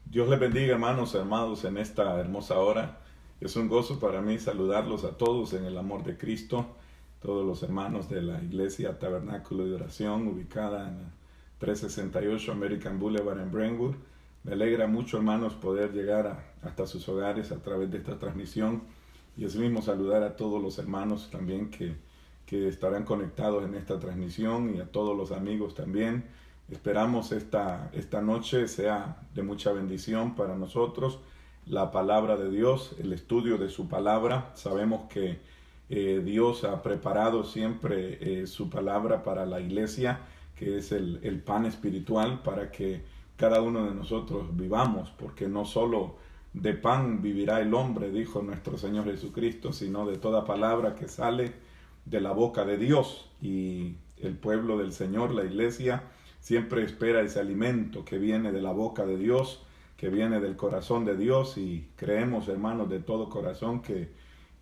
Dios les bendiga, hermanos, hermanos, en esta hermosa hora. Es un gozo para mí saludarlos a todos en el amor de Cristo, todos los hermanos de la Iglesia Tabernáculo de Oración, ubicada en 368 American Boulevard en Brentwood. Me alegra mucho, hermanos, poder llegar hasta sus hogares a través de esta transmisión y asimismo saludar a todos los hermanos también que estarán conectados en esta transmisión y a todos los amigos también. Esperamos esta noche sea de mucha bendición para nosotros. La palabra de Dios, el estudio de su palabra. Sabemos que Dios ha preparado siempre su palabra para la iglesia, que es el pan espiritual, para que cada uno de nosotros vivamos, porque no solo de pan vivirá el hombre, dijo nuestro Señor Jesucristo, sino de toda palabra que sale de la boca de Dios. Y el pueblo del Señor, la iglesia, siempre espera ese alimento que viene de la boca de Dios, que viene del corazón de Dios, y creemos, hermanos, de todo corazón que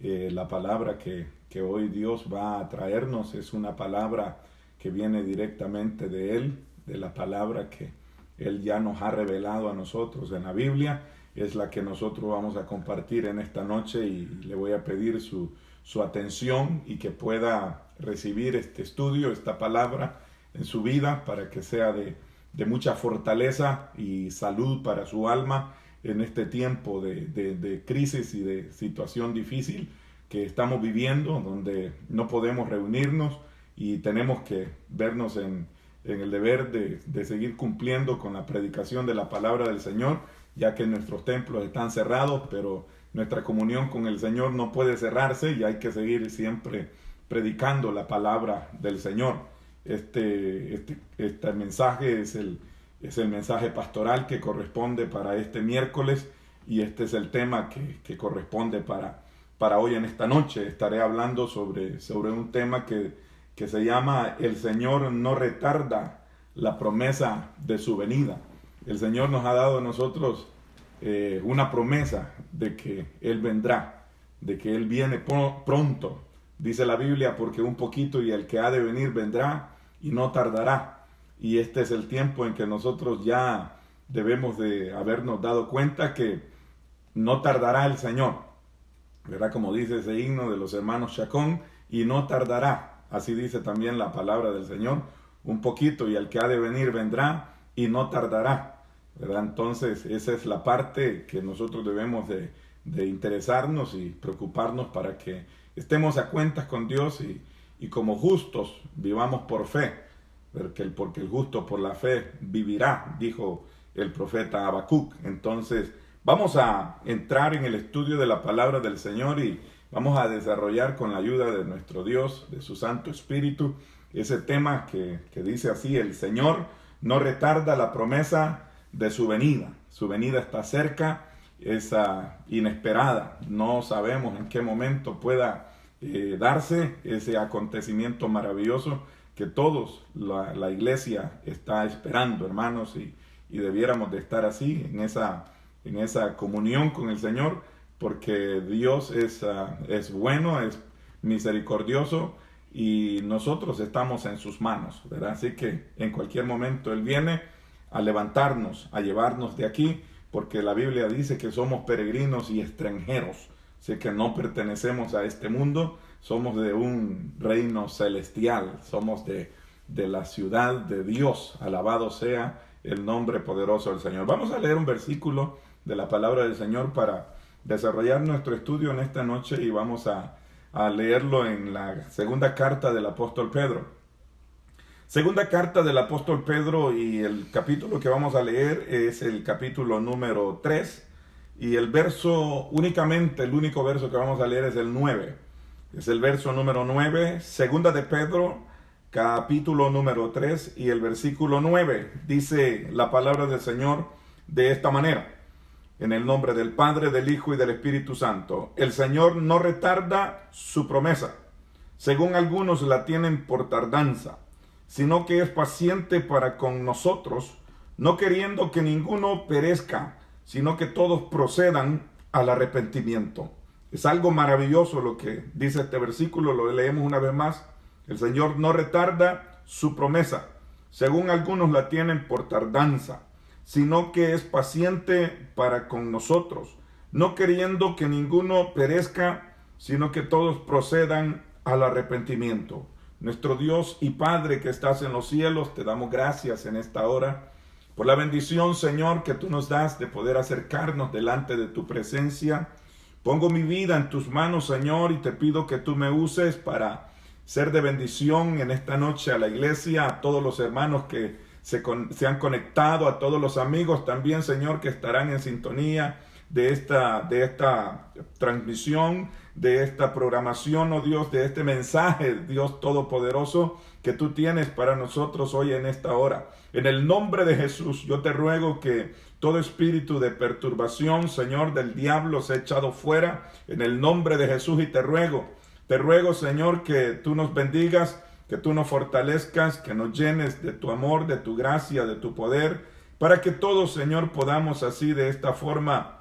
la palabra que hoy Dios va a traernos es una palabra que viene directamente de Él, de la palabra que Él ya nos ha revelado a nosotros en la Biblia. Es la que nosotros vamos a compartir en esta noche y le voy a pedir su atención y que pueda recibir este estudio, esta palabra en su vida, para que sea de mucha fortaleza y salud para su alma en este tiempo de crisis y de situación difícil que estamos viviendo, donde no podemos reunirnos y tenemos que vernos en el deber de seguir cumpliendo con la predicación de la palabra del Señor, ya que nuestros templos están cerrados, pero nuestra comunión con el Señor no puede cerrarse y hay que seguir siempre predicando la palabra del Señor. Este mensaje es el mensaje pastoral que corresponde para este miércoles, y este es el tema que corresponde para hoy en esta noche. Estaré hablando sobre un tema que se llama El Señor no retarda la promesa de su venida. El Señor nos ha dado a nosotros una promesa de que Él vendrá, de que Él viene pronto. Dice la Biblia, porque un poquito y el que ha de venir vendrá y no tardará. Y este es el tiempo en que nosotros ya debemos de habernos dado cuenta que no tardará el Señor, ¿verdad? Como dice ese himno de los hermanos Chacón, y no tardará. Así dice también la palabra del Señor, un poquito y el que ha de venir vendrá y no tardará, ¿verdad? Entonces esa es la parte que nosotros debemos de interesarnos y preocuparnos para que estemos a cuentas con Dios y como justos vivamos por fe, porque el justo por la fe vivirá, dijo el profeta Habacuc. Entonces vamos a entrar en el estudio de la palabra del Señor y vamos a desarrollar con la ayuda de nuestro Dios, de su Santo Espíritu, ese tema que dice así: el Señor no retarda la promesa de su venida. Su venida está cerca, es inesperada. No sabemos en qué momento pueda darse ese acontecimiento maravilloso que todos la iglesia está esperando, hermanos, y debiéramos de estar así en esa comunión con el Señor, porque Dios es bueno, es misericordioso y nosotros estamos en sus manos, ¿verdad? Así que en cualquier momento Él viene a levantarnos, a llevarnos de aquí, porque la Biblia dice que somos peregrinos y extranjeros. Así que no pertenecemos a este mundo, somos de un reino celestial, somos de la ciudad de Dios. Alabado sea el nombre poderoso del Señor. Vamos a leer un versículo de la palabra del Señor para desarrollar nuestro estudio en esta noche, y vamos a leerlo en la segunda carta del apóstol Pedro. Segunda carta del apóstol Pedro, y el capítulo que vamos a leer es el capítulo número 3. Y el único verso que vamos a leer es el 9. Es el verso número 9, segunda de Pedro, capítulo número 3 y el versículo 9. Dice la palabra del Señor de esta manera: en el nombre del Padre, del Hijo y del Espíritu Santo. El Señor no retarda su promesa, según algunos la tienen por tardanza, sino que es paciente para con nosotros, no queriendo que ninguno perezca, sino que todos procedan al arrepentimiento. Es algo maravilloso lo que dice este versículo, lo leemos una vez más. El Señor no retarda su promesa, según algunos la tienen por tardanza, sino que es paciente para con nosotros, no queriendo que ninguno perezca, sino que todos procedan al arrepentimiento. Nuestro Dios y Padre que estás en los cielos, te damos gracias en esta hora por la bendición, Señor, que tú nos das de poder acercarnos delante de tu presencia. Pongo mi vida en tus manos, Señor, y te pido que tú me uses para ser de bendición en esta noche a la iglesia, a todos los hermanos que se han conectado, a todos los amigos también, Señor, que estarán en sintonía de esta transmisión, de esta programación, oh Dios, de este mensaje, Dios Todopoderoso, que tú tienes para nosotros hoy en esta hora. En el nombre de Jesús, yo te ruego que todo espíritu de perturbación, Señor, del diablo sea echado fuera, en el nombre de Jesús, y te ruego, Señor, que tú nos bendigas, que tú nos fortalezcas, que nos llenes de tu amor, de tu gracia, de tu poder, para que todos, Señor, podamos así de esta forma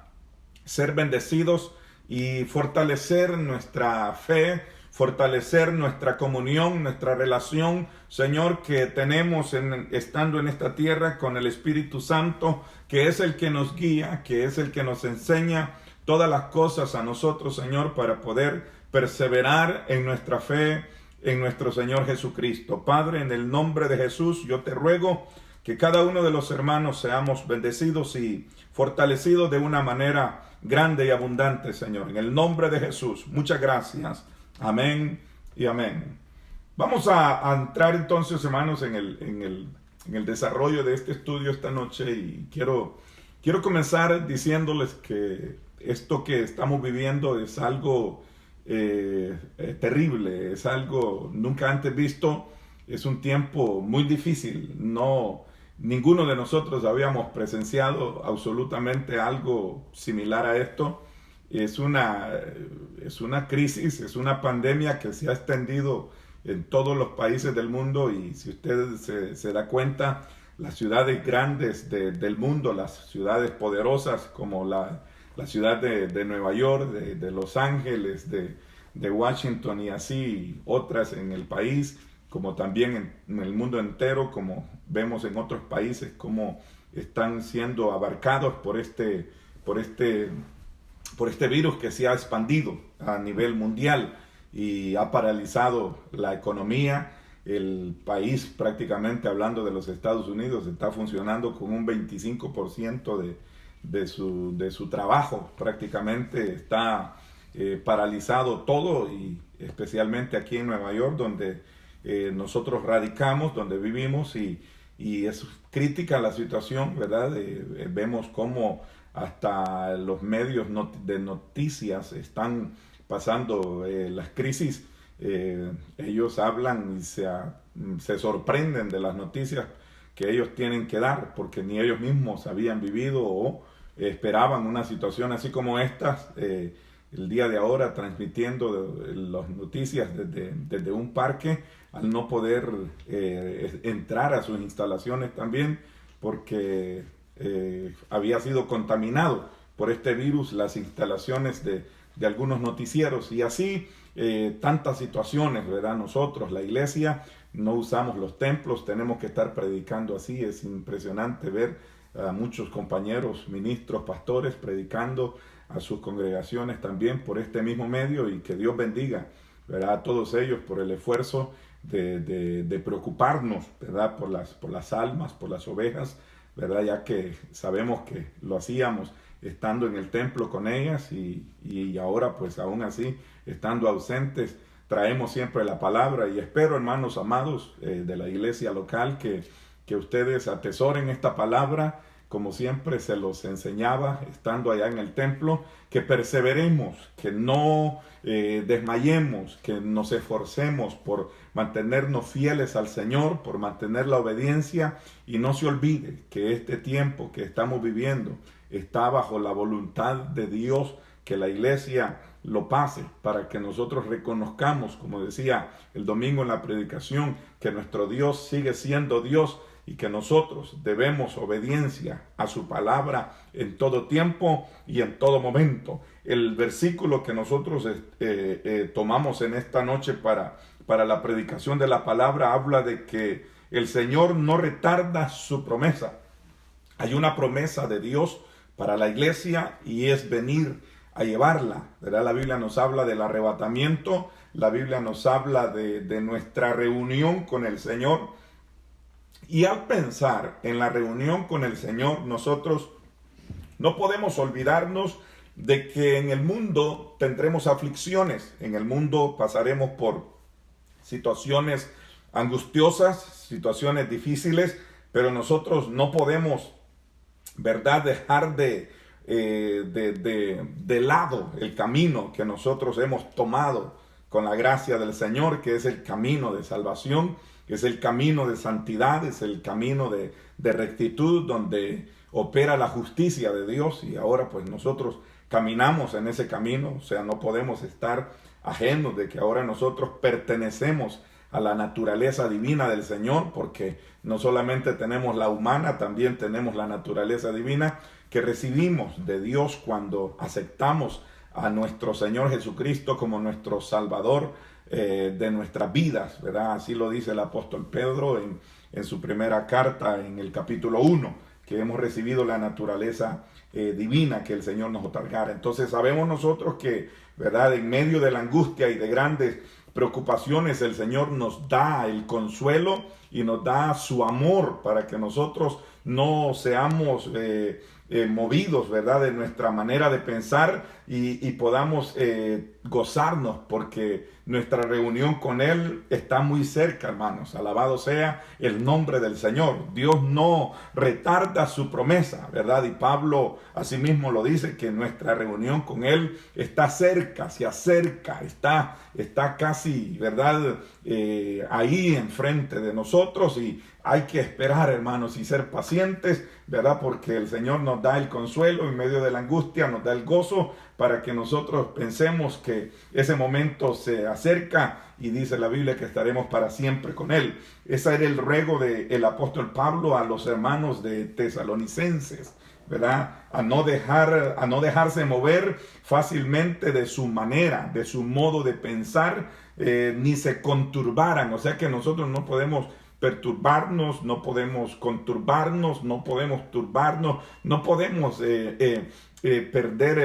ser bendecidos y fortalecer nuestra fe, fortalecer nuestra comunión, nuestra relación, Señor, que tenemos estando en esta tierra con el Espíritu Santo, que es el que nos guía, que es el que nos enseña todas las cosas a nosotros, Señor, para poder perseverar en nuestra fe, en nuestro Señor Jesucristo. Padre, en el nombre de Jesús, yo te ruego que cada uno de los hermanos seamos bendecidos y fortalecidos de una manera grande y abundante, Señor. En el nombre de Jesús, muchas gracias. Amén y amén. Vamos a entrar entonces, hermanos, en el desarrollo de este estudio esta noche, y quiero comenzar diciéndoles que esto que estamos viviendo es algo terrible, es algo nunca antes visto, es un tiempo muy difícil. Ninguno de nosotros habíamos presenciado absolutamente algo similar a esto. Es una crisis, es una pandemia que se ha extendido en todos los países del mundo, y si usted se da cuenta, las ciudades grandes del mundo, las ciudades poderosas como la ciudad de Nueva York, de Los Ángeles, de Washington y así otras en el país, como también en el mundo entero, como vemos en otros países, como están siendo abarcados por este virus que se ha expandido a nivel mundial y ha paralizado la economía. El país, prácticamente hablando de los Estados Unidos, está funcionando con un 25% de su trabajo. Prácticamente está paralizado todo, y especialmente aquí en Nueva York, donde nosotros radicamos, donde vivimos, y es crítica la situación, ¿verdad? Vemos cómo hasta los medios de noticias están pasando las crisis. Ellos hablan y se sorprenden de las noticias que ellos tienen que dar, porque ni ellos mismos habían vivido o esperaban una situación así como esta. El día de ahora, transmitiendo las noticias desde un parque, al no poder entrar a sus instalaciones también, porque había sido contaminado por este virus las instalaciones de algunos noticieros, y así tantas situaciones, ¿verdad? Nosotros, la iglesia, no usamos los templos, tenemos que estar predicando así. Es impresionante ver a muchos compañeros, ministros, pastores, predicando a sus congregaciones también por este mismo medio, y que Dios bendiga, ¿verdad?, a todos ellos por el esfuerzo de preocuparnos, ¿verdad?, por las almas, por las ovejas, ¿verdad?, ya que sabemos que lo hacíamos estando en el templo con ellas, y ahora pues aún así, estando ausentes, traemos siempre la palabra. Y espero, hermanos amados de la iglesia local, que ustedes atesoren esta palabra, como siempre se los enseñaba estando allá en el templo, que perseveremos, que no desmayemos, que nos esforcemos por mantenernos fieles al Señor, por mantener la obediencia, y no se olvide que este tiempo que estamos viviendo está bajo la voluntad de Dios, que la iglesia lo pase, para que nosotros reconozcamos, como decía el domingo en la predicación, que nuestro Dios sigue siendo Dios, y que nosotros debemos obediencia a su palabra en todo tiempo y en todo momento. El versículo que nosotros tomamos en esta noche para la predicación de la palabra habla de que el Señor no retarda su promesa. Hay una promesa de Dios para la iglesia y es venir a llevarla, ¿verdad? La Biblia nos habla del arrebatamiento, la Biblia nos habla de nuestra reunión con el Señor. Y al pensar en la reunión con el Señor, nosotros no podemos olvidarnos de que en el mundo tendremos aflicciones, en el mundo pasaremos por situaciones angustiosas, situaciones difíciles, pero nosotros no podemos, ¿verdad?, dejar de lado el camino que nosotros hemos tomado con la gracia del Señor, que es el camino de salvación, que es el camino de santidad, es el camino de rectitud, donde opera la justicia de Dios, y ahora pues nosotros caminamos en ese camino. O sea, no podemos estar ajenos de que ahora nosotros pertenecemos a la naturaleza divina del Señor, porque no solamente tenemos la humana, también tenemos la naturaleza divina que recibimos de Dios cuando aceptamos a nuestro Señor Jesucristo como nuestro Salvador de nuestras vidas, ¿verdad? Así lo dice el apóstol Pedro en su primera carta, en el capítulo 1, que hemos recibido la naturaleza divina que el Señor nos otorgara. Entonces sabemos nosotros que, ¿verdad?, en medio de la angustia y de grandes preocupaciones, el Señor nos da el consuelo y nos da su amor para que nosotros no seamos movidos, ¿verdad?, de nuestra manera de pensar y podamos gozarnos, porque nuestra reunión con Él está muy cerca, hermanos. Alabado sea el nombre del Señor. Dios no retarda su promesa, ¿verdad? Y Pablo asimismo lo dice, que nuestra reunión con Él está cerca, se acerca, está casi, ¿verdad?, ahí enfrente de nosotros, y hay que esperar, hermanos, y ser pacientes, ¿verdad? Porque el Señor nos da el consuelo en medio de la angustia, nos da el gozo para que nosotros pensemos que ese momento se acerca, y dice la Biblia que estaremos para siempre con Él. Ese era el ruego del apóstol Pablo a los hermanos de Tesalonicenses, ¿verdad? A no dejarse mover fácilmente de su manera, de su modo de pensar, ni se conturbaran. O sea que nosotros no podemos perturbarnos, no podemos conturbarnos, no podemos turbarnos, no podemos perder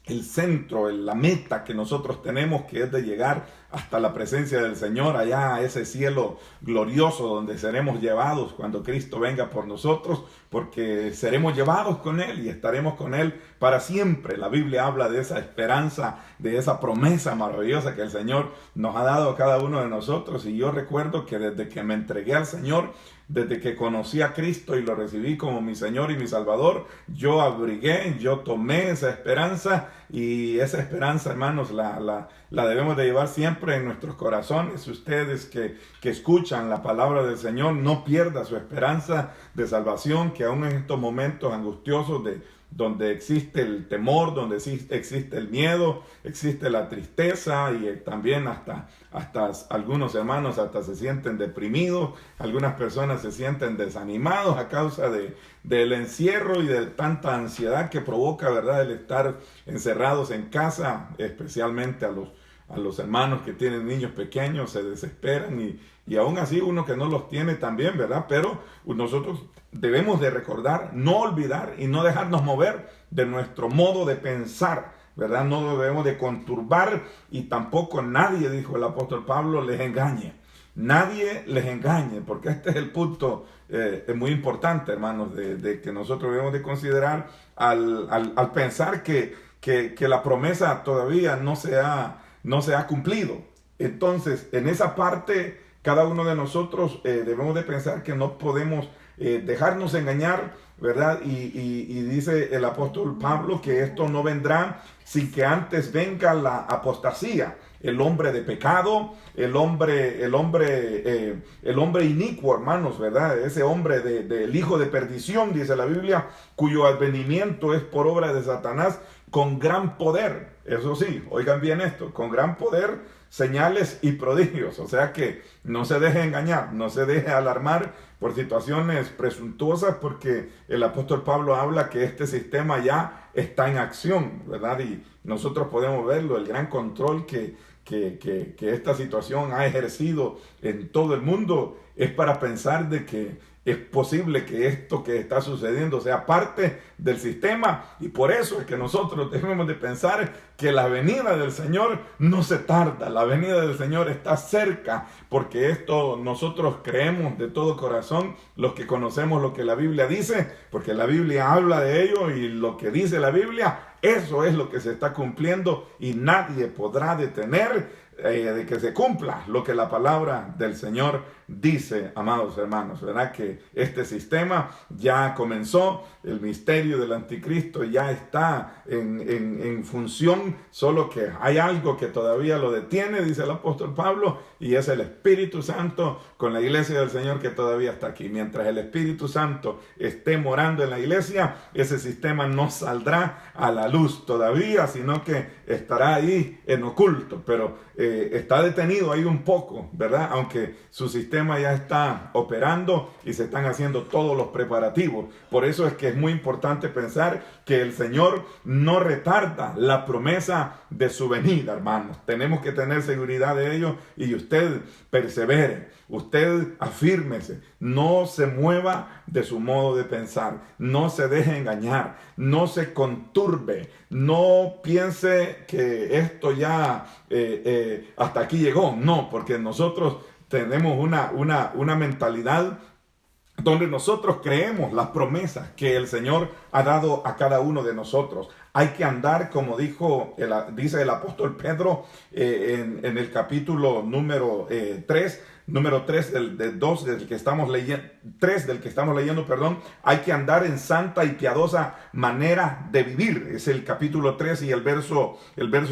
el centro, la meta que nosotros tenemos, que es de llegar hasta la presencia del Señor, allá a ese cielo glorioso donde seremos llevados cuando Cristo venga por nosotros, porque seremos llevados con Él y estaremos con Él para siempre. La Biblia habla de esa esperanza, de esa promesa maravillosa que el Señor nos ha dado a cada uno de nosotros. Y yo recuerdo que desde que me entregué al Señor, desde que conocí a Cristo y lo recibí como mi Señor y mi Salvador, yo abrigué, yo tomé esa esperanza, y esa esperanza, hermanos, la debemos de llevar siempre en nuestros corazones. Ustedes que escuchan la palabra del Señor, no pierda su esperanza de salvación, que aún en estos momentos angustiosos donde existe el temor, donde existe el miedo, existe la tristeza, y también hasta algunos hermanos hasta se sienten deprimidos, algunas personas se sienten desanimados a causa del encierro y de tanta ansiedad que provoca, ¿verdad?, el estar encerrados en casa. Especialmente a los hermanos que tienen niños pequeños se desesperan, y aún así uno que no los tiene también, ¿verdad? Pero nosotros debemos de recordar, no olvidar y no dejarnos mover de nuestro modo de pensar, ¿verdad? No debemos de conturbar, y tampoco nadie, dijo el apóstol Pablo, les engañe. Nadie les engañe, porque este es el punto es muy importante, hermanos, de que nosotros debemos de considerar al pensar que la promesa todavía no se ha cumplido. Entonces, en esa parte, cada uno de nosotros debemos de pensar que no podemos dejarnos engañar, ¿verdad? Y dice el apóstol Pablo que esto no vendrá sin que antes venga la apostasía, el hombre de pecado, el hombre inicuo, hermanos, ¿verdad? Ese hombre del hijo de perdición, dice la Biblia, cuyo advenimiento es por obra de Satanás con gran poder. Eso sí, oigan bien esto, con gran poder, señales y prodigios. O sea que no se deje engañar, no se deje alarmar por situaciones presuntuosas, porque el apóstol Pablo habla que este sistema ya está en acción, ¿verdad? Y nosotros podemos verlo, el gran control que esta situación ha ejercido en todo el mundo. Es para pensar de que es posible que esto que está sucediendo sea parte del sistema, y por eso es que nosotros debemos de pensar que la venida del Señor no se tarda, la venida del Señor está cerca, porque esto nosotros creemos de todo corazón, los que conocemos lo que la Biblia dice, porque la Biblia habla de ello, y lo que dice la Biblia, eso es lo que se está cumpliendo, y nadie podrá detener de que se cumpla lo que la palabra del Señor dice, amados hermanos. ¿Verdad? Que este sistema ya comenzó, el misterio del anticristo ya está en función, solo que hay algo que todavía lo detiene, dice el apóstol Pablo, y es el Espíritu Santo con la iglesia del Señor que todavía está aquí. Mientras el Espíritu Santo esté morando en la iglesia, ese sistema no saldrá a la luz todavía, sino que estará ahí en oculto, pero está detenido ahí un poco, ¿verdad? Aunque su sistema ya está operando y se están haciendo todos los preparativos. Por eso es que es muy importante pensar que el Señor no retarda la promesa de su venida, hermanos. Tenemos que tener seguridad de ello, y usted persevere, usted afírmese, no se mueva de su modo de pensar, no se deje engañar, no se conturbe, no piense que esto ya hasta aquí llegó. No, porque nosotros tenemos una mentalidad donde nosotros creemos las promesas que el Señor ha dado a cada uno de nosotros. Hay que andar, como dice el apóstol Pedro en el capítulo número 3, número 3 del 2 del que estamos leyendo, 3 del que estamos leyendo, perdón. Hay que andar en santa y piadosa manera de vivir. Es el capítulo 3 y el verso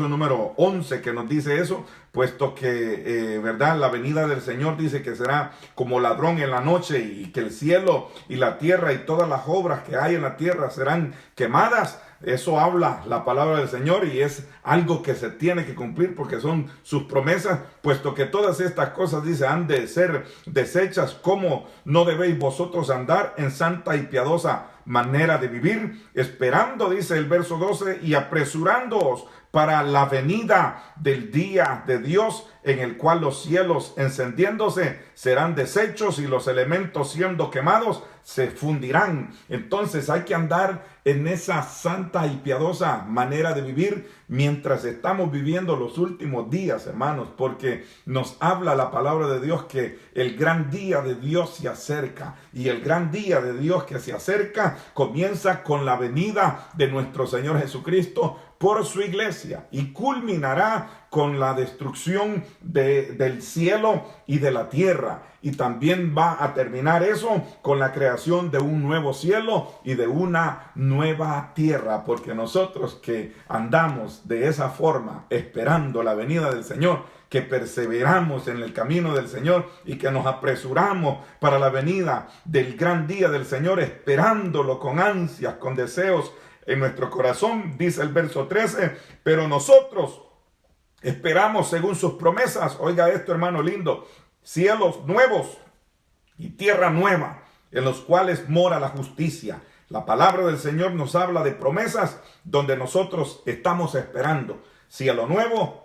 número 11 que nos dice eso, puesto que, ¿verdad? La venida del Señor dice que será como ladrón en la noche, y que el cielo y la tierra y todas las obras que hay en la tierra serán quemadas. Eso habla la palabra del Señor, y es algo que se tiene que cumplir porque son sus promesas, puesto que todas estas cosas, dice, han de ser deshechas. ¿Cómo no debéis vosotros andar en santa y piadosa manera de vivir? Esperando, dice el verso 12, y apresurándoos para la venida del día de Dios, en el cual los cielos encendiéndose serán deshechos, y los elementos siendo quemados se fundirán. Entonces hay que andar en esa santa y piadosa manera de vivir mientras estamos viviendo los últimos días, hermanos, porque nos habla la palabra de Dios que el gran día de Dios se acerca, y el gran día de Dios que se acerca comienza con la venida de nuestro Señor Jesucristo por su iglesia, y culminará con la destrucción del cielo y de la tierra, y también va a terminar eso con la creación de un nuevo cielo y de una nueva tierra, porque nosotros que andamos de esa forma esperando la venida del Señor, que perseveramos en el camino del Señor y que nos apresuramos para la venida del gran día del Señor, esperándolo con ansias, con deseos en nuestro corazón, dice el verso 13, pero nosotros esperamos según sus promesas. Oiga esto, hermano lindo: cielos nuevos y tierra nueva, en los cuales mora la justicia. La palabra del Señor nos habla de promesas donde nosotros estamos esperando. Cielo nuevo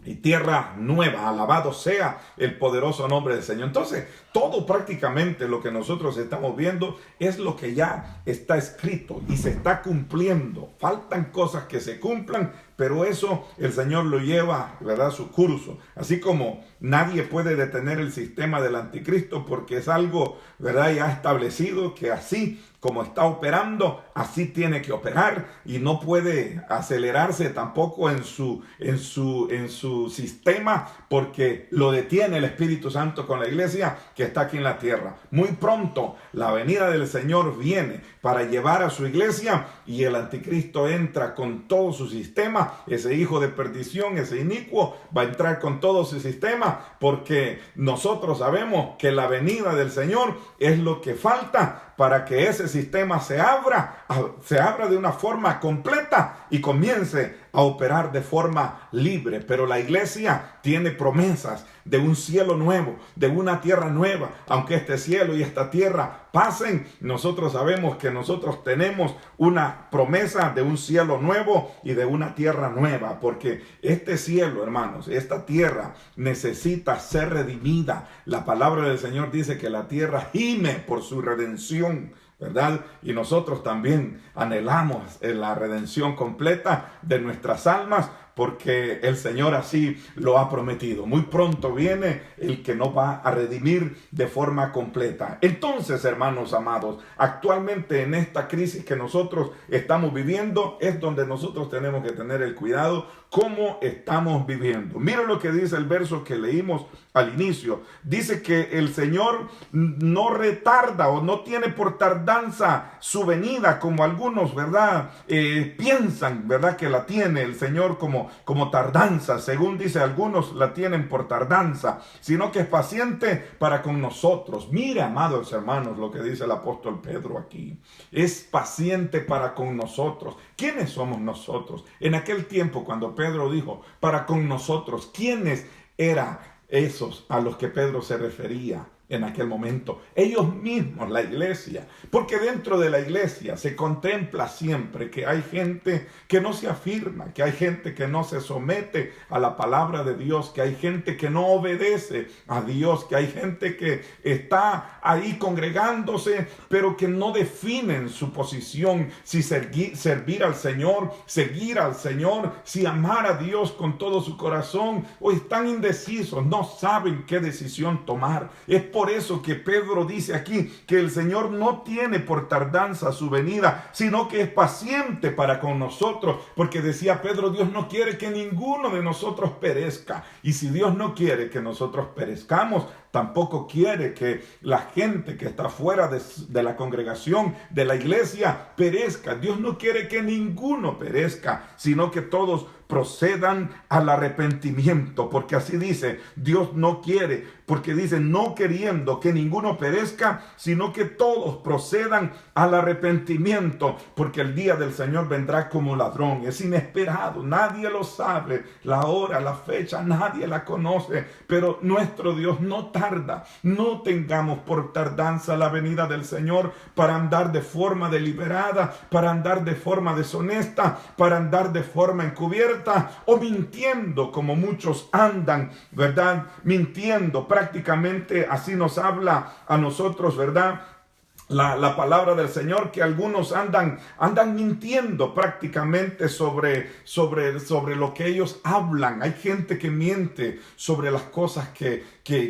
y tierra nueva, alabado sea el poderoso nombre del Señor. Entonces, todo prácticamente lo que nosotros estamos viendo es lo que ya está escrito y se está cumpliendo. Faltan cosas que se cumplan, pero eso el Señor lo lleva, ¿verdad?, su curso. Así como nadie puede detener el sistema del anticristo, porque es algo, ¿verdad?, ya establecido, que así como está operando, así tiene que operar, y no puede acelerarse tampoco en su sistema, porque lo detiene el Espíritu Santo con la iglesia que está aquí en la tierra. Muy pronto la venida del Señor viene para llevar a su iglesia, y el anticristo entra con todo su sistema. Ese hijo de perdición, ese inicuo, va a entrar con todo su sistema, porque nosotros sabemos que la venida del Señor es lo que falta para que ese sistema se abra de una forma completa y comience a operar de forma libre. Pero la iglesia tiene promesas de un cielo nuevo, de una tierra nueva. Aunque este cielo y esta tierra pasen, nosotros sabemos que nosotros tenemos una promesa de un cielo nuevo y de una tierra nueva, porque este cielo, hermanos, esta tierra necesita ser redimida. La palabra del Señor dice que la tierra gime por su redención, ¿verdad? Y nosotros también anhelamos la redención completa de nuestras almas, porque el Señor así lo ha prometido. Muy pronto viene el que nos va a redimir de forma completa. Entonces, hermanos amados, actualmente en esta crisis que nosotros estamos viviendo es donde nosotros tenemos que tener el cuidado cómo estamos viviendo. Mira lo que dice el verso que leímos al inicio. Dice que el Señor no retarda o no tiene por tardanza su venida, como algunos, ¿verdad? Piensan, ¿verdad? Que la tiene el Señor como tardanza. Según dice algunos, la tienen por tardanza, sino que es paciente para con nosotros. Mira, amados hermanos, lo que dice el apóstol Pedro aquí. Es paciente para con nosotros. ¿Quiénes somos nosotros? En aquel tiempo, cuando Pedro dijo para con nosotros, ¿quiénes eran esos a los que Pedro se refería en aquel momento? Ellos mismos, la iglesia. Porque dentro de la iglesia se contempla siempre que hay gente que no se afirma, que hay gente que no se somete a la palabra de Dios, que hay gente que no obedece a Dios, que hay gente que está ahí congregándose, pero que no definen su posición, si servir al Señor, seguir al Señor, si amar a Dios con todo su corazón, o están indecisos, no saben qué decisión tomar. Es por eso que Pedro dice aquí que el Señor no tiene por tardanza su venida, sino que es paciente para con nosotros, porque decía Pedro, Dios no quiere que ninguno de nosotros perezca. Y si Dios no quiere que nosotros perezcamos, tampoco quiere que la gente que está fuera de la congregación, de la iglesia, perezca. Dios no quiere que ninguno perezca, sino que todos procedan al arrepentimiento, porque así dice, Dios no quiere, porque dice, no queriendo que ninguno perezca, sino que todos procedan al arrepentimiento, porque el día del Señor vendrá como ladrón. Es inesperado, nadie lo sabe, la hora, la fecha, nadie la conoce, pero nuestro Dios no tarda. No tengamos por tardanza la venida del Señor para andar de forma deliberada, para andar de forma deshonesta, para andar de forma encubierta o mintiendo como muchos andan, ¿verdad? Mintiendo, prácticamente así nos habla a nosotros, ¿verdad? La palabra del Señor, que algunos andan mintiendo prácticamente sobre lo que ellos hablan. Hay gente que miente sobre las cosas que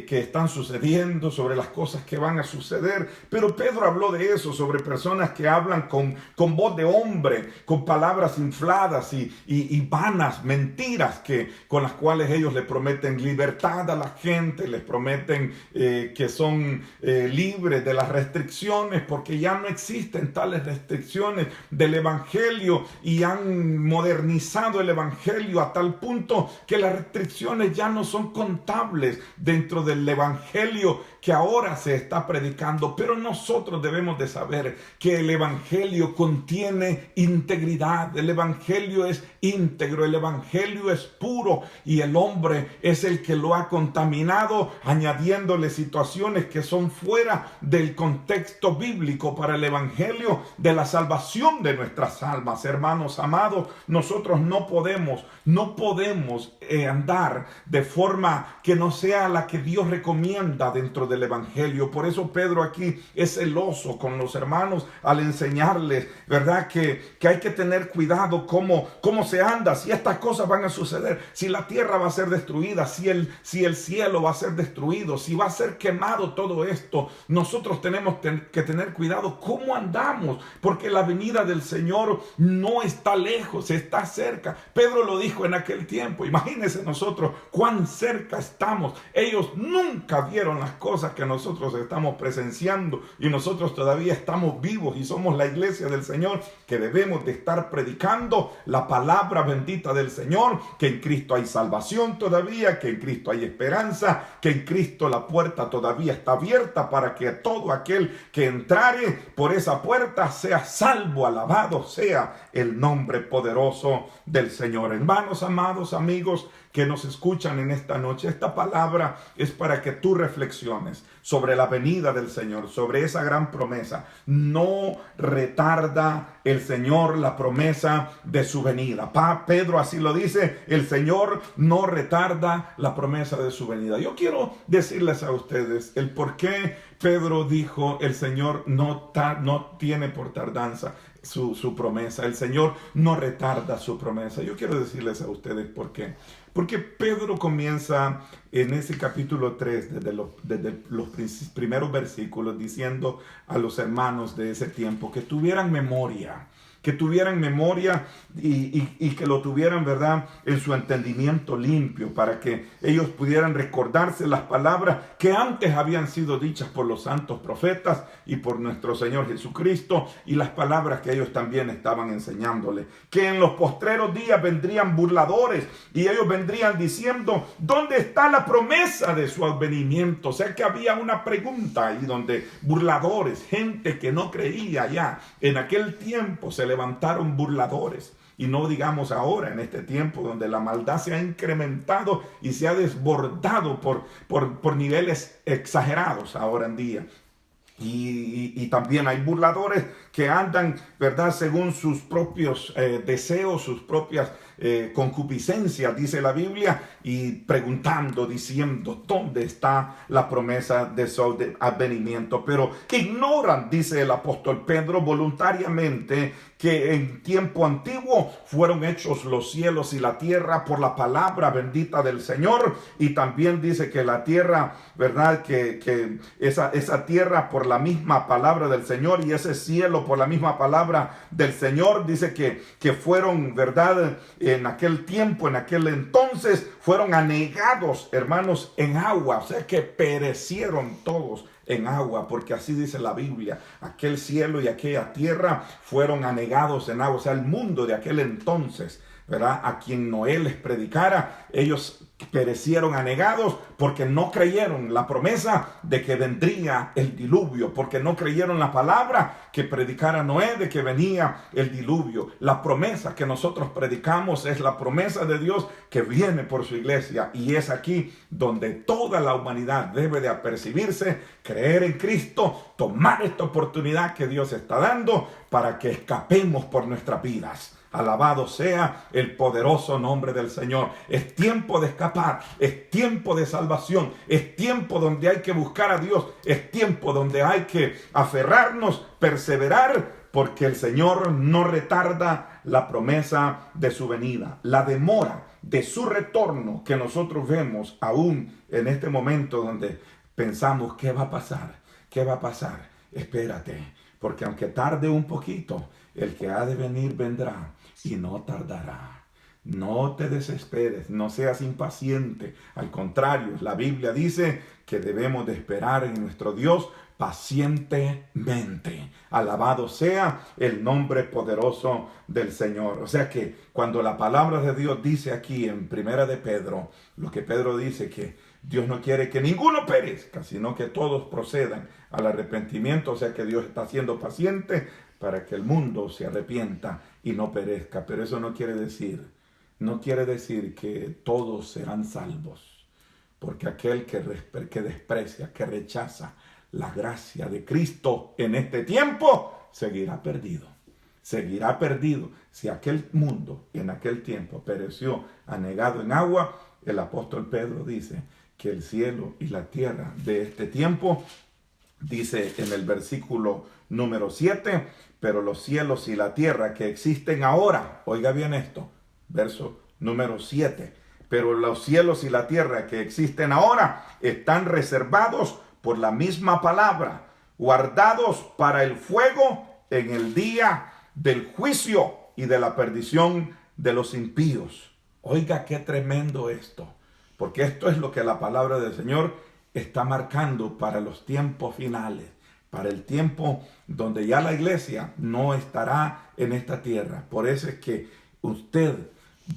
están sucediendo, sobre las cosas que van a suceder. Pero Pedro habló de eso, sobre personas que hablan con voz de hombre, con palabras infladas y vanas, mentiras con las cuales ellos le prometen libertad a la gente, les prometen que son libres de las restricciones, porque ya no existen tales restricciones del evangelio y han modernizado el evangelio a tal punto que las restricciones ya no son contables dentro del evangelio que ahora se está predicando. Pero nosotros debemos de saber que el evangelio contiene integridad, el evangelio es íntegro, el evangelio es puro, y el hombre es el que lo ha contaminado, añadiéndole situaciones que son fuera del contexto bíblico para el evangelio de la salvación de nuestras almas. Hermanos amados, nosotros no podemos andar de forma que no sea la que Dios recomienda dentro del evangelio. Por eso Pedro aquí es celoso con los hermanos al enseñarles, ¿verdad? Que hay que tener cuidado cómo se anda, si estas cosas van a suceder, si la tierra va a ser destruida, si el cielo va a ser destruido, si va a ser quemado todo esto. Nosotros tenemos que tener cuidado cómo andamos, porque la venida del Señor no está lejos, está cerca. Pedro lo dijo en aquel tiempo. Imagínense nosotros cuán cerca estamos. Ellos nunca vieron las cosas cosas que nosotros estamos presenciando y nosotros todavía estamos vivos y somos la iglesia del Señor, que debemos de estar predicando la palabra bendita del Señor, que en Cristo hay salvación todavía, que en Cristo hay esperanza, que en Cristo la puerta todavía está abierta para que todo aquel que entrare por esa puerta sea salvo. Alabado sea el nombre poderoso del Señor. Hermanos, amados, amigos que nos escuchan en esta noche, esta palabra es para que tú reflexiones sobre la venida del Señor, sobre esa gran promesa. No retarda el Señor la promesa de su venida. Pedro así lo dice, el Señor no retarda la promesa de su venida. Yo quiero decirles a ustedes el por qué Pedro dijo, el Señor no tiene por tardanza su promesa. El Señor no retarda su promesa. Yo quiero decirles a ustedes por qué. Porque Pedro comienza en ese capítulo 3, desde los primeros versículos, diciendo a los hermanos de ese tiempo que tuvieran memoria y que lo tuvieran, ¿verdad?, en su entendimiento limpio, para que ellos pudieran recordarse las palabras que antes habían sido dichas por los santos profetas y por nuestro Señor Jesucristo, y las palabras que ellos también estaban enseñándole, que en los postreros días vendrían burladores y ellos vendrían diciendo, ¿dónde está la promesa de su advenimiento? O sea que había una pregunta ahí donde burladores, gente que no creía ya en aquel tiempo, se levantaron burladores. Y no digamos ahora, en este tiempo donde la maldad se ha incrementado y se ha desbordado por niveles exagerados ahora en día. Y también hay burladores que andan, ¿verdad?, según sus propios deseos, sus propias concupiscencias, dice la Biblia, y preguntando, diciendo, ¿dónde está la promesa de su advenimiento? Pero ignoran, dice el apóstol Pedro, voluntariamente, que en tiempo antiguo fueron hechos los cielos y la tierra por la palabra bendita del Señor. Y también dice que la tierra, ¿verdad?, que esa tierra por la misma palabra del Señor, y ese cielo por la misma palabra del Señor, dice que fueron, ¿verdad?, en aquel tiempo, en aquel entonces, fueron anegados, hermanos, en agua. O sea que perecieron todos en agua, porque así dice la Biblia, aquel cielo y aquella tierra fueron anegados en agua. O sea, el mundo de aquel entonces, ¿verdad?, a quien Noé les predicara, ellos perecieron anegados porque no creyeron la promesa de que vendría el diluvio, porque no creyeron la palabra que predicara Noé de que venía el diluvio. La promesa que nosotros predicamos es la promesa de Dios que viene por su iglesia, y es aquí donde toda la humanidad debe de apercibirse, creer en Cristo, tomar esta oportunidad que Dios está dando para que escapemos por nuestras vidas. Alabado sea el poderoso nombre del Señor. Es tiempo de escapar, es tiempo de salvación, es tiempo donde hay que buscar a Dios, es tiempo donde hay que aferrarnos, perseverar, porque el Señor no retarda la promesa de su venida. La demora de su retorno que nosotros vemos aún en este momento donde pensamos, ¿qué va a pasar? ¿Qué va a pasar? Espérate, porque aunque tarde un poquito, el que ha de venir vendrá y no tardará. No te desesperes, no seas impaciente. Al contrario, la Biblia dice que debemos de esperar en nuestro Dios pacientemente. Alabado sea el nombre poderoso del Señor. O sea que cuando la palabra de Dios dice aquí en Primera de Pedro, lo que Pedro dice, que Dios no quiere que ninguno perezca, sino que todos procedan al arrepentimiento. O sea que Dios está siendo paciente para que el mundo se arrepienta y no perezca. Pero eso no quiere decir que todos serán salvos, porque aquel que desprecia, que rechaza la gracia de Cristo en este tiempo, seguirá perdido. Seguirá perdido. Si aquel mundo en aquel tiempo pereció anegado en agua, el apóstol Pedro dice que el cielo y la tierra de este tiempo, dice en el versículo número 7, pero los cielos y la tierra que existen ahora, oiga bien esto, verso número 7, pero los cielos y la tierra que existen ahora están reservados por la misma palabra, guardados para el fuego en el día del juicio y de la perdición de los impíos. Oiga qué tremendo esto, porque esto es lo que la palabra del Señor está marcando para los tiempos finales, para el tiempo donde ya la iglesia no estará en esta tierra. Por eso es que usted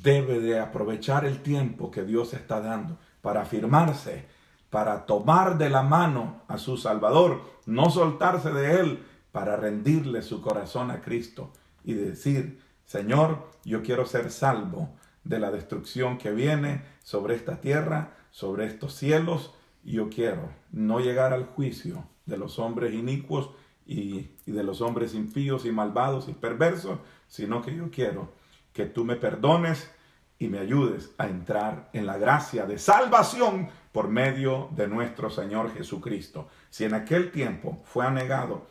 debe de aprovechar el tiempo que Dios está dando para afirmarse, para tomar de la mano a su Salvador, no soltarse de Él, para rendirle su corazón a Cristo y decir: Señor, yo quiero ser salvo de la destrucción que viene sobre esta tierra, sobre estos cielos, y yo quiero no llegar al juicio de los hombres inicuos y de los hombres impíos y malvados y perversos, sino que yo quiero que tú me perdones y me ayudes a entrar en la gracia de salvación por medio de nuestro Señor Jesucristo. Si en aquel tiempo fue anegado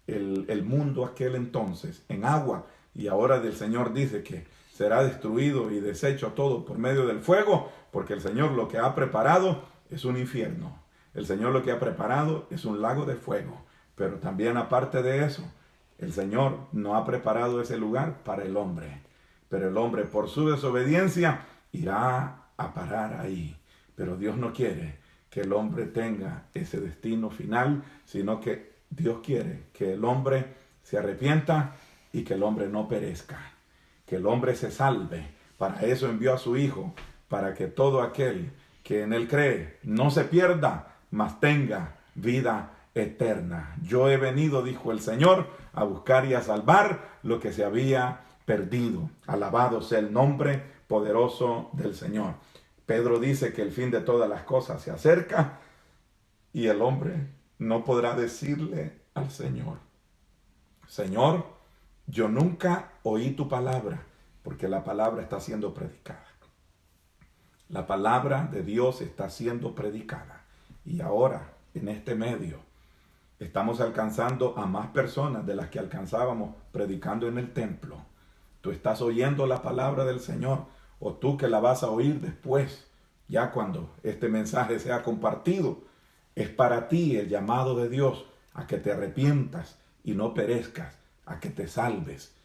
el mundo aquel entonces en agua, y ahora el Señor dice que será destruido y deshecho todo por medio del fuego, porque el Señor lo que ha preparado es un infierno. El Señor lo que ha preparado es un lago de fuego. Pero también aparte de eso, el Señor no ha preparado ese lugar para el hombre. Pero el hombre, por su desobediencia, irá a parar ahí. Pero Dios no quiere que el hombre tenga ese destino final, sino que Dios quiere que el hombre se arrepienta y que el hombre no perezca, que el hombre se salve. Para eso envió a su Hijo, para que todo aquel que en Él cree no se pierda, mas tenga vida eterna. Yo he venido, dijo el Señor, a buscar y a salvar lo que se había perdido. Alabado sea el nombre poderoso del Señor. Pedro dice que el fin de todas las cosas se acerca y el hombre no podrá decirle al Señor: Señor, yo nunca oí tu palabra, porque la palabra está siendo predicada. La palabra de Dios está siendo predicada. Y ahora, en este medio, estamos alcanzando a más personas de las que alcanzábamos predicando en el templo. Tú estás oyendo la palabra del Señor, o tú que la vas a oír después, ya cuando este mensaje sea compartido. Es para ti el llamado de Dios a que te arrepientas y no perezcas, a que te salves.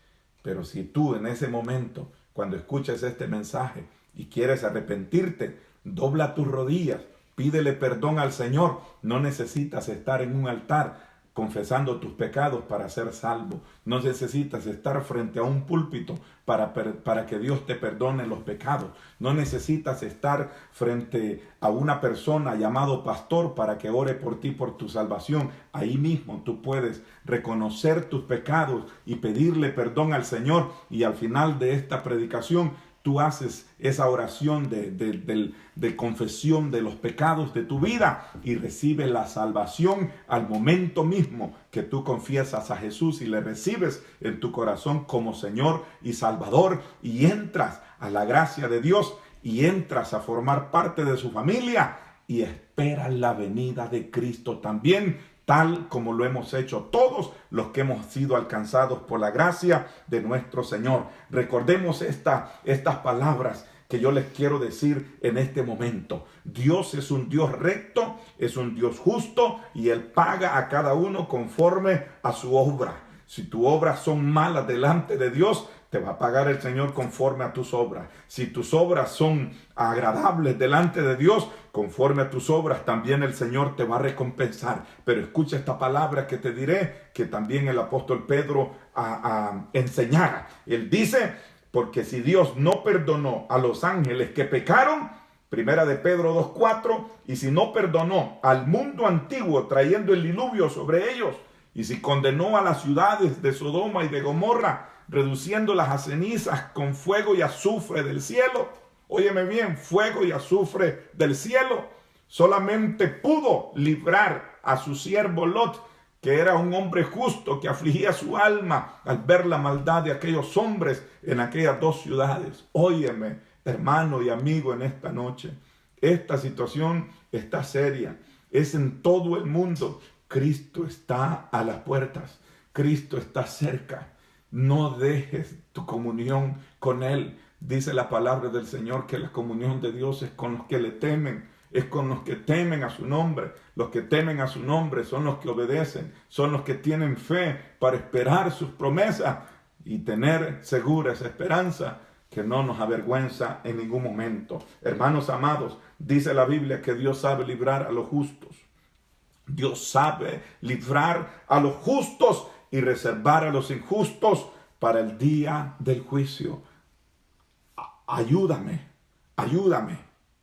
Pero si tú en ese momento, cuando escuches este mensaje y quieres arrepentirte, dobla tus rodillas, pídele perdón al Señor. No necesitas estar en un altar confesando tus pecados para ser salvo. No necesitas estar frente a un púlpito para que Dios te perdone los pecados. No necesitas estar frente a una persona llamado pastor para que ore por ti, por tu salvación. Ahí mismo tú puedes reconocer tus pecados y pedirle perdón al Señor. Y al final de esta predicación, tú haces esa oración de confesión de los pecados de tu vida y recibes la salvación al momento mismo que tú confiesas a Jesús y le recibes en tu corazón como Señor y Salvador, y entras a la gracia de Dios y entras a formar parte de su familia y esperas la venida de Cristo también, tal como lo hemos hecho todos los que hemos sido alcanzados por la gracia de nuestro Señor. Recordemos estas palabras que yo les quiero decir en este momento. Dios es un Dios recto, es un Dios justo, y Él paga a cada uno conforme a su obra. Si tus obras son malas delante de Dios, te va a pagar el Señor conforme a tus obras. Si tus obras son agradables delante de Dios, conforme a tus obras también el Señor te va a recompensar. Pero escucha esta palabra que te diré, que también el apóstol Pedro enseñara. Él dice: porque si Dios no perdonó a los ángeles que pecaron, primera de Pedro 2:4, y si no perdonó al mundo antiguo trayendo el diluvio sobre ellos, y si condenó a las ciudades de Sodoma y de Gomorra, reduciéndolas a cenizas con fuego y azufre del cielo. Óyeme bien, fuego y azufre del cielo. Solamente pudo librar a su siervo Lot, que era un hombre justo que afligía su alma al ver la maldad de aquellos hombres en aquellas dos ciudades. Óyeme, hermano y amigo, en esta noche, esta situación está seria. Es en todo el mundo. Cristo está a las puertas. Cristo está cerca. No dejes tu comunión con Él. Dice la palabra del Señor que la comunión de Dios es con los que le temen. Es con los que temen a su nombre. Los que temen a su nombre son los que obedecen. Son los que tienen fe para esperar sus promesas y tener segura esa esperanza que no nos avergüenza en ningún momento. Hermanos amados, dice la Biblia que Dios sabe librar a los justos. Dios sabe librar a los justos y reservar a los injustos para el día del juicio. Ayúdame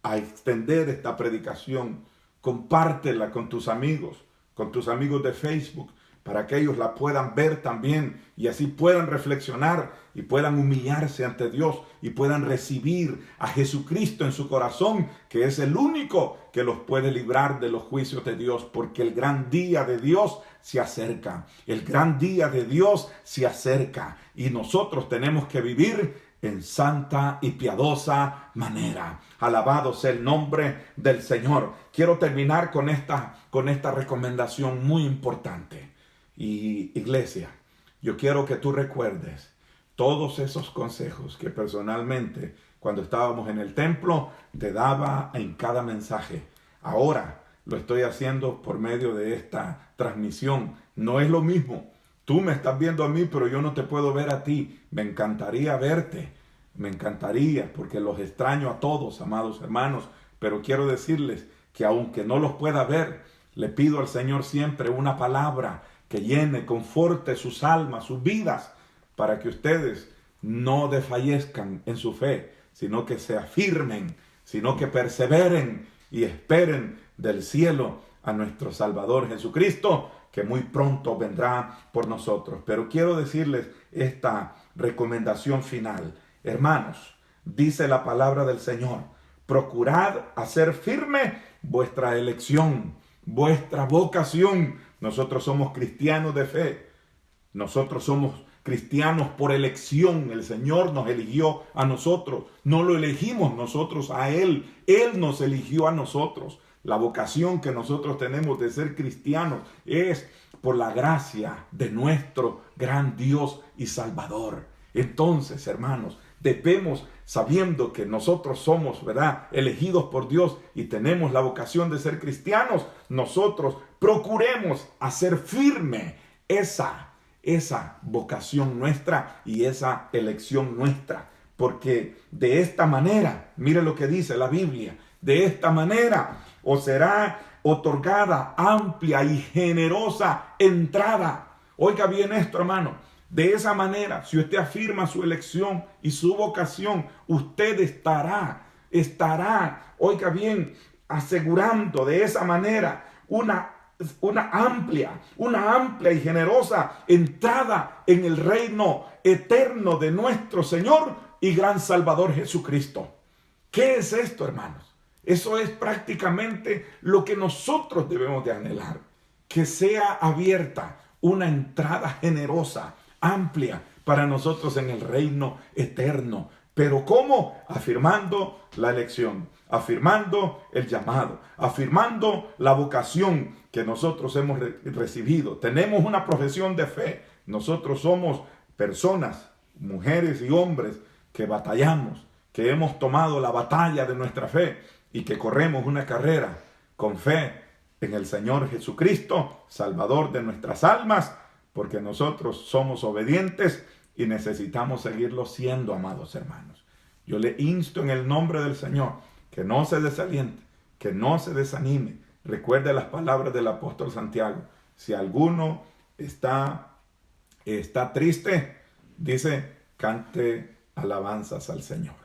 a extender esta predicación. Compártela con tus amigos de Facebook, para que ellos la puedan ver también y así puedan reflexionar y puedan humillarse ante Dios y puedan recibir a Jesucristo en su corazón, que es el único que los puede librar de los juicios de Dios, porque el gran día de Dios se acerca. El gran día de Dios se acerca y nosotros tenemos que vivir en santa y piadosa manera. Alabado sea el nombre del Señor. Quiero terminar con esta recomendación muy importante. Y iglesia, yo quiero que tú recuerdes todos esos consejos que personalmente cuando estábamos en el templo te daba en cada mensaje. Ahora lo estoy haciendo por medio de esta transmisión. No es lo mismo. Tú me estás viendo a mí, pero yo no te puedo ver a ti. Me encantaría verte. Me encantaría, porque los extraño a todos, amados hermanos. Pero quiero decirles que aunque no los pueda ver, le pido al Señor siempre una palabra que llene, conforte sus almas, sus vidas, para que ustedes no desfallezcan en su fe, sino que se afirmen, sino que perseveren y esperen del cielo a nuestro Salvador Jesucristo, que muy pronto vendrá por nosotros. Pero quiero decirles esta recomendación final. Hermanos, dice la palabra del Señor, procurad hacer firme vuestra elección, vuestra vocación. Nosotros somos cristianos de fe. Nosotros somos cristianos por elección. El Señor nos eligió a nosotros. No lo elegimos nosotros a Él. Él nos eligió a nosotros. La vocación que nosotros tenemos de ser cristianos es por la gracia de nuestro gran Dios y Salvador. Entonces, hermanos, debemos, sabiendo que nosotros somos, ¿verdad?, elegidos por Dios y tenemos la vocación de ser cristianos, nosotros procuremos hacer firme esa vocación nuestra y esa elección nuestra. Porque de esta manera, mire lo que dice la Biblia, de esta manera os será otorgada amplia y generosa entrada. Oiga bien esto, hermano. De esa manera, si usted afirma su elección y su vocación, usted estará, oiga bien, asegurando de esa manera una amplia y generosa entrada en el reino eterno de nuestro Señor y gran Salvador Jesucristo. ¿Qué es esto, hermanos? Eso es prácticamente lo que nosotros debemos de anhelar, que sea abierta una entrada generosa, amplia para nosotros en el reino eterno. ¿Pero cómo? Afirmando la elección, afirmando el llamado, afirmando la vocación que nosotros hemos recibido. Tenemos una profesión de fe. Nosotros somos personas, mujeres y hombres que batallamos, que hemos tomado la batalla de nuestra fe y que corremos una carrera con fe en el Señor Jesucristo, Salvador de nuestras almas, porque nosotros somos obedientes y necesitamos seguirlo siendo, amados hermanos. Yo le insto en el nombre del Señor que no se desaliente, que no se desanime. Recuerde las palabras del apóstol Santiago. Si alguno está triste, dice, cante alabanzas al Señor,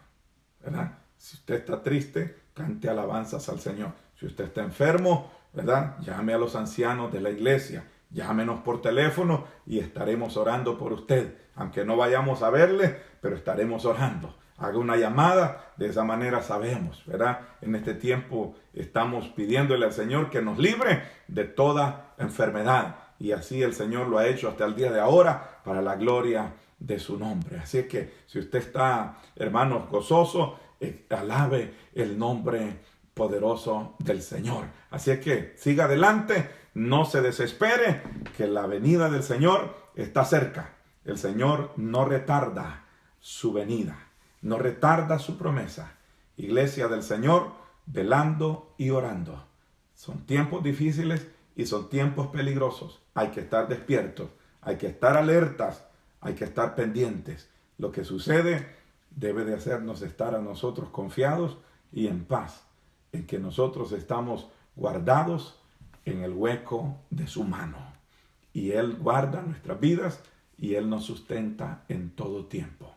¿verdad? Si usted está triste, cante alabanzas al Señor. Si usted está enfermo, ¿verdad?, llame a los ancianos de la iglesia. Llámenos por teléfono y estaremos orando por usted. Aunque no vayamos a verle, pero estaremos orando. Haga una llamada, de esa manera sabemos, ¿verdad? En este tiempo estamos pidiéndole al Señor que nos libre de toda enfermedad. Y así el Señor lo ha hecho hasta el día de ahora para la gloria de su nombre. Así que si usted está, hermanos, gozoso, alabe el nombre poderoso del Señor. Así es que siga adelante. No se desespere, que la venida del Señor está cerca. El Señor no retarda su venida, no retarda su promesa. Iglesia del Señor, velando y orando. Son tiempos difíciles y son tiempos peligrosos. Hay que estar despiertos, hay que estar alertas, hay que estar pendientes. Lo que sucede debe de hacernos estar a nosotros confiados y en paz, en que nosotros estamos guardados en el hueco de su mano. Y Él guarda nuestras vidas y Él nos sustenta en todo tiempo,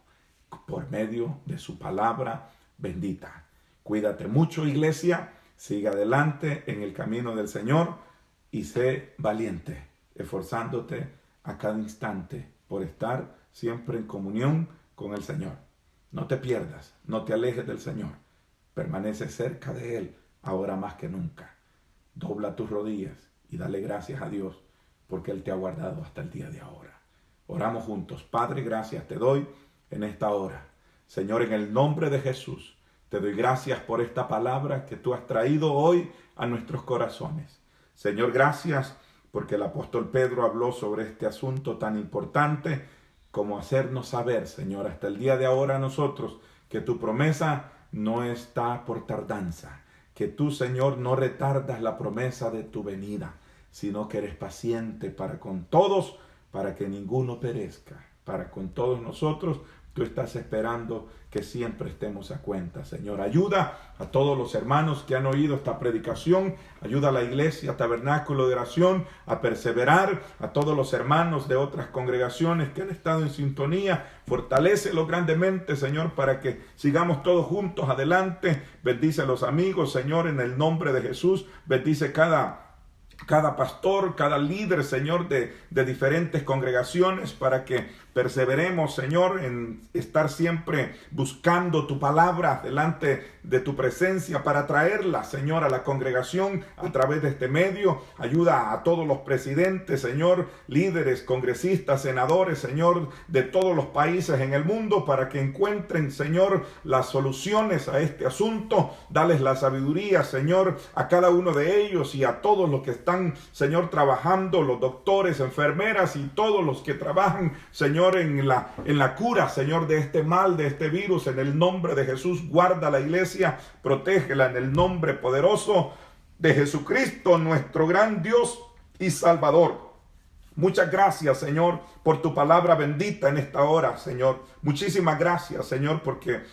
por medio de su palabra bendita. Cuídate mucho, iglesia, sigue adelante en el camino del Señor y sé valiente, esforzándote a cada instante por estar siempre en comunión con el Señor. No te pierdas, no te alejes del Señor. Permanece cerca de Él, ahora más que nunca. Dobla tus rodillas y dale gracias a Dios, porque Él te ha guardado hasta el día de ahora. Oramos juntos. Padre, gracias te doy en esta hora. Señor, en el nombre de Jesús, te doy gracias por esta palabra que tú has traído hoy a nuestros corazones. Señor, gracias porque el apóstol Pedro habló sobre este asunto tan importante como hacernos saber, Señor, hasta el día de ahora nosotros, que tu promesa no está por tardanza, que tú, Señor, no retardas la promesa de tu venida, sino que eres paciente para con todos, para que ninguno perezca, para con todos nosotros. Tú estás esperando que siempre estemos a cuenta, Señor. Ayuda a todos los hermanos que han oído esta predicación. Ayuda a la iglesia, Tabernáculo de Oración, a perseverar. A todos los hermanos de otras congregaciones que han estado en sintonía. Fortalécelos grandemente, Señor, para que sigamos todos juntos adelante. Bendice a los amigos, Señor, en el nombre de Jesús. Bendice cada pastor, cada líder, Señor, de diferentes congregaciones, para que perseveremos, Señor, en estar siempre buscando tu palabra delante de tu presencia para traerla, Señor, a la congregación a través de este medio. Ayuda a todos los presidentes, Señor, líderes, congresistas, senadores, Señor, de todos los países en el mundo, para que encuentren, Señor, las soluciones a este asunto. Dales la sabiduría, Señor, a cada uno de ellos y a todos los que están, Señor, trabajando, los doctores, enfermeras y todos los que trabajan, Señor, en la cura, Señor, de este mal, de este virus. En el nombre de Jesús, guarda la iglesia, protégela en el nombre poderoso de Jesucristo, nuestro gran Dios y Salvador. Muchas gracias, Señor, por tu palabra bendita en esta hora, Señor. Muchísimas gracias, Señor, porque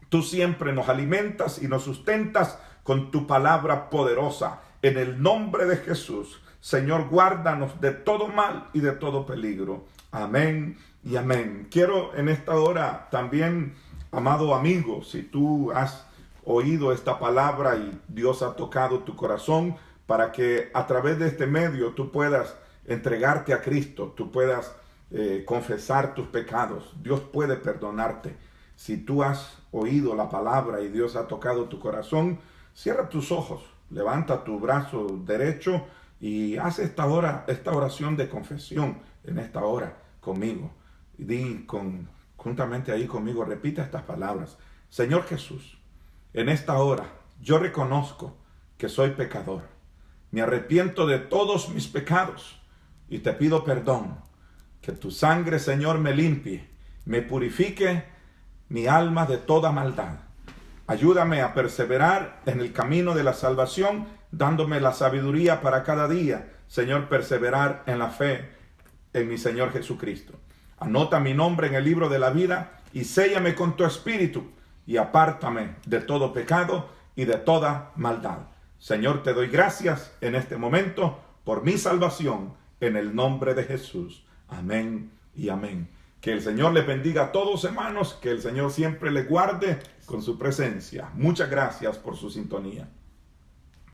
tú siempre nos alimentas y nos sustentas con tu palabra poderosa. En el nombre de Jesús, Señor, guárdanos de todo mal y de todo peligro. Amén y amén. Quiero en esta hora también, amado amigo, si tú has oído esta palabra y Dios ha tocado tu corazón, para que a través de este medio tú puedas entregarte a Cristo, tú puedas confesar tus pecados. Dios puede perdonarte. Si tú has oído la palabra y Dios ha tocado tu corazón, cierra tus ojos, levanta tu brazo derecho y haz esta oración de confesión en esta hora conmigo. Y di juntamente ahí conmigo, repita estas palabras. Señor Jesús, en esta hora yo reconozco que soy pecador. Me arrepiento de todos mis pecados y te pido perdón. Que tu sangre, Señor, me limpie, me purifique mi alma de toda maldad. Ayúdame a perseverar en el camino de la salvación, dándome la sabiduría para cada día, Señor, perseverar en la fe en mi Señor Jesucristo. Anota mi nombre en el libro de la vida y séllame con tu espíritu y apártame de todo pecado y de toda maldad. Señor, te doy gracias en este momento por mi salvación en el nombre de Jesús. Amén y amén. Que el Señor les bendiga a todos, hermanos, que el Señor siempre les guarde con su presencia. Muchas gracias por su sintonía.